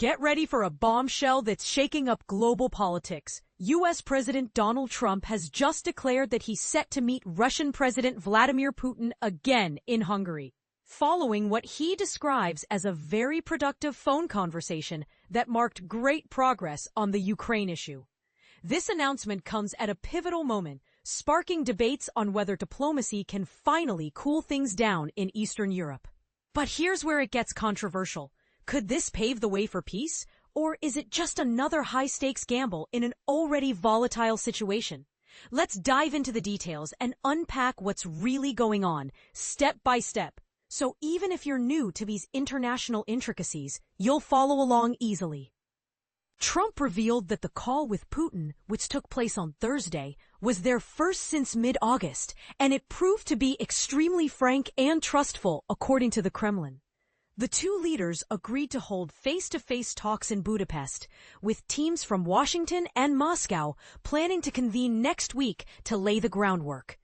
Get ready for a bombshell that's shaking up global politics. U.S. President Donald Trump has just declared that he's set to meet Russian President Vladimir Putin again in Hungary, following what he describes as a very productive phone conversation that marked great progress on the Ukraine issue. This announcement comes at a pivotal moment, sparking debates on whether diplomacy can finally cool things down in Eastern Europe. But here's where it gets controversial. Could this pave the way for peace, or is it just another high-stakes gamble in an already volatile situation? Let's dive into the details and unpack what's really going on, step by step. So even if you're new to these international intricacies, you'll follow along easily. Trump revealed that the call with Putin, which took place on Thursday, was their first since mid-August, and it proved to be extremely frank and trustful, according to the Kremlin. The two leaders agreed to hold face-to-face talks in Budapest, with teams from Washington and Moscow planning to convene next week to lay the groundwork.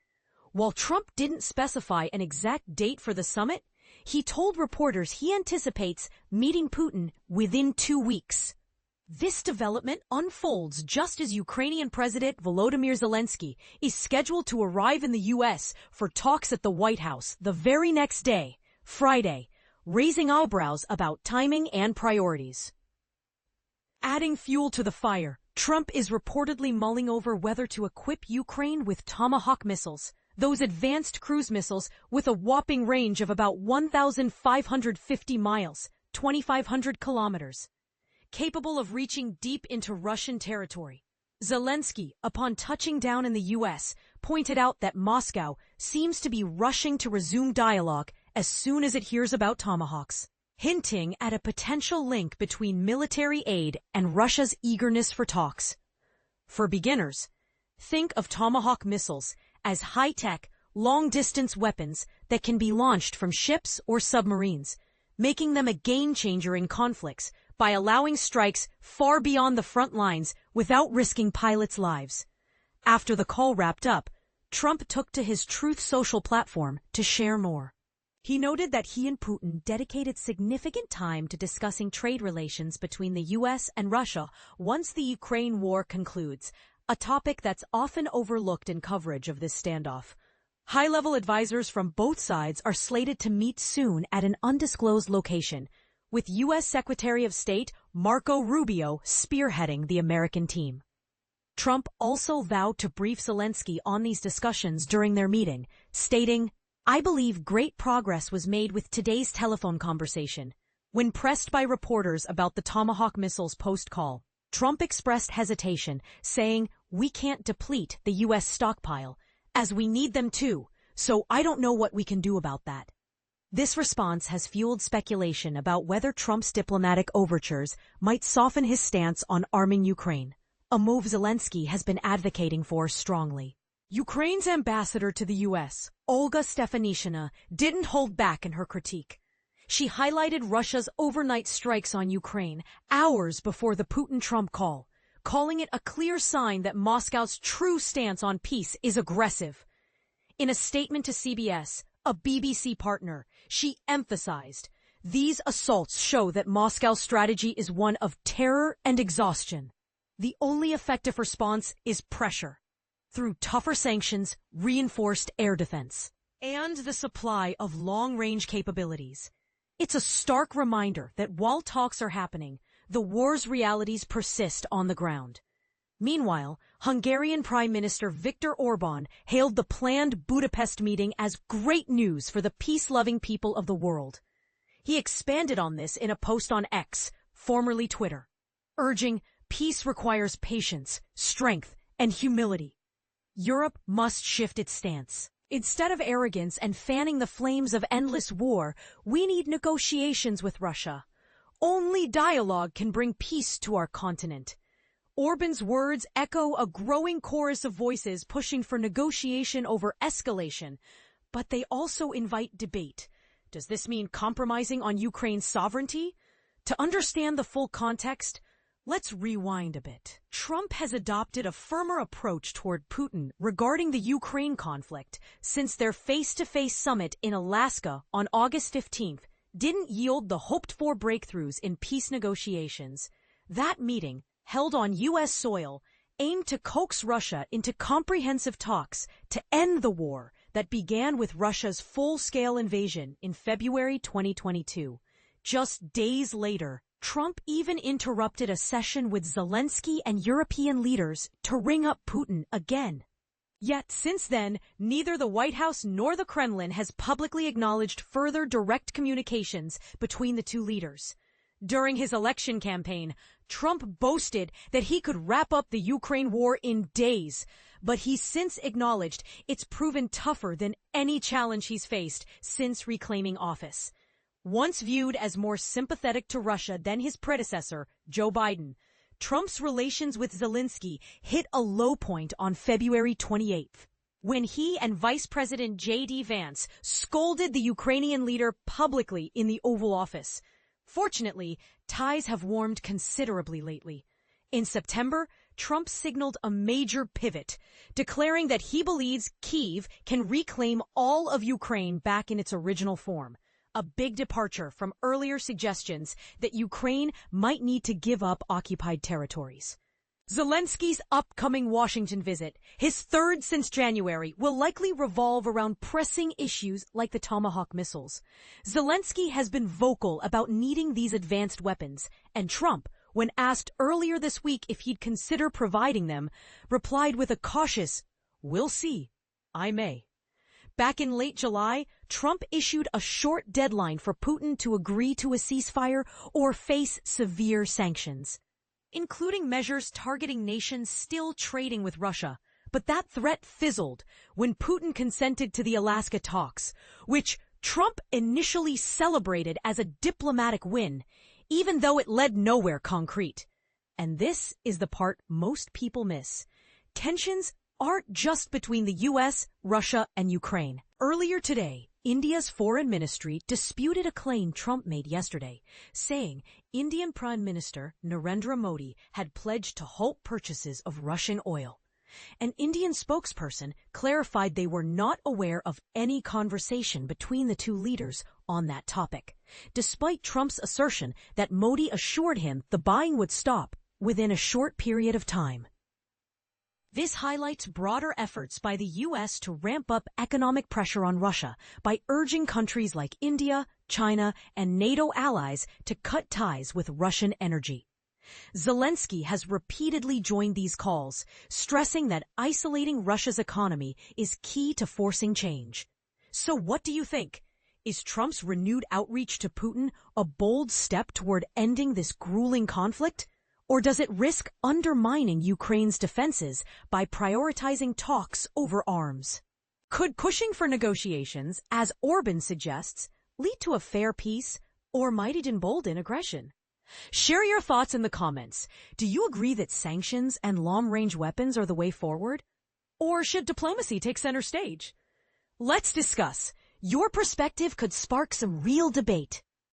While Trump didn't specify an exact date for the summit, he told reporters he anticipates meeting Putin within 2 weeks. This development unfolds just as Ukrainian President Volodymyr Zelensky is scheduled to arrive in the U.S. for talks at the White House the very next day, Friday, raising eyebrows about timing and priorities. Adding fuel to the fire, Trump is reportedly mulling over whether to equip Ukraine with Tomahawk missiles, those advanced cruise missiles with a whopping range of about 1,550 miles, 2,500 kilometers, capable of reaching deep into Russian territory. Zelensky, upon touching down in the U.S., pointed out that Moscow seems to be rushing to resume dialogue as soon as it hears about Tomahawks, hinting at a potential link between military aid and Russia's eagerness for talks. For beginners, think of Tomahawk missiles as high-tech, long-distance weapons that can be launched from ships or submarines, making them a game-changer in conflicts by allowing strikes far beyond the front lines without risking pilots' lives. After the call wrapped up, Trump took to his Truth Social platform to share more. He noted that he and Putin dedicated significant time to discussing trade relations between the U.S. and Russia once the Ukraine war concludes, a topic that's often overlooked in coverage of this standoff. High-level advisors from both sides are slated to meet soon at an undisclosed location, with U.S. Secretary of State Marco Rubio spearheading the American team. Trump also vowed to brief Zelensky on these discussions during their meeting, stating, "I believe great progress was made with today's telephone conversation." When pressed by reporters about the Tomahawk missiles post-call, Trump expressed hesitation, saying, "We can't deplete the U.S. stockpile, as we need them too, so I don't know what we can do about that." This response has fueled speculation about whether Trump's diplomatic overtures might soften his stance on arming Ukraine, a move Zelensky has been advocating for strongly. Ukraine's ambassador to the U.S., Olga Stefanishina, didn't hold back in her critique. She highlighted Russia's overnight strikes on Ukraine hours before the Putin-Trump call, calling it a clear sign that Moscow's true stance on peace is aggressive. In a statement to CBS, a BBC partner, she emphasized, "These assaults show that Moscow's strategy is one of terror and exhaustion. The only effective response is pressure, through tougher sanctions, reinforced air defense, and the supply of long-range capabilities." It's a stark reminder that while talks are happening, the war's realities persist on the ground. Meanwhile, Hungarian Prime Minister Viktor Orbán hailed the planned Budapest meeting as great news for the peace-loving people of the world. He expanded on this in a post on X, formerly Twitter, urging, "Peace requires patience, strength, and humility. Europe must shift its stance. Instead of arrogance and fanning the flames of endless war, we need negotiations with Russia. Only dialogue can bring peace to our continent." Orbán's words echo a growing chorus of voices pushing for negotiation over escalation, but they also invite debate. Does this mean compromising on Ukraine's sovereignty? To understand the full context, let's rewind a bit. Trump has adopted a firmer approach toward Putin regarding the Ukraine conflict since their face-to-face summit in Alaska on August 15th, didn't yield the hoped-for breakthroughs in peace negotiations. That meeting, held on U.S. soil, aimed to coax Russia into comprehensive talks to end the war that began with Russia's full-scale invasion in February 2022. Just days later, Trump even interrupted a session with Zelensky and European leaders to ring up Putin again. Yet since then, neither the White House nor the Kremlin has publicly acknowledged further direct communications between the two leaders. During his election campaign, Trump boasted that he could wrap up the Ukraine war in days, but he's since acknowledged it's proven tougher than any challenge he's faced since reclaiming office. Once viewed as more sympathetic to Russia than his predecessor, Joe Biden, Trump's relations with Zelensky hit a low point on February 28th, when he and Vice President J.D. Vance scolded the Ukrainian leader publicly in the Oval Office. Fortunately, ties have warmed considerably lately. In September, Trump signaled a major pivot, declaring that he believes Kyiv can reclaim all of Ukraine back in its original form. A big departure from earlier suggestions that Ukraine might need to give up occupied territories. Zelensky's upcoming Washington visit, his third since January, will likely revolve around pressing issues like the Tomahawk missiles. Zelensky has been vocal about needing these advanced weapons, and Trump, when asked earlier this week if he'd consider providing them, replied with a cautious, "We'll see. I may." Back in late July, Trump issued a short deadline for Putin to agree to a ceasefire or face severe sanctions, including measures targeting nations still trading with Russia. But that threat fizzled when Putin consented to the Alaska talks, which Trump initially celebrated as a diplomatic win, even though it led nowhere concrete. And this is the part most people miss. Tensions aren't just between the U.S., Russia, and Ukraine. Earlier today, India's foreign ministry disputed a claim Trump made yesterday, saying Indian Prime Minister Narendra Modi had pledged to halt purchases of Russian oil. An Indian spokesperson clarified they were not aware of any conversation between the two leaders on that topic, despite Trump's assertion that Modi assured him the buying would stop within a short period of time. This highlights broader efforts by the U.S. to ramp up economic pressure on Russia by urging countries like India, China, and NATO allies to cut ties with Russian energy. Zelensky has repeatedly joined these calls, stressing that isolating Russia's economy is key to forcing change. So what do you think? Is Trump's renewed outreach to Putin a bold step toward ending this grueling conflict? Or does it risk undermining Ukraine's defenses by prioritizing talks over arms? Could pushing for negotiations, as Orban suggests, lead to a fair peace, or might it embolden aggression? Share your thoughts in the comments. Do you agree that sanctions and long-range weapons are the way forward? Or should diplomacy take center stage? Let's discuss. Your perspective could spark some real debate.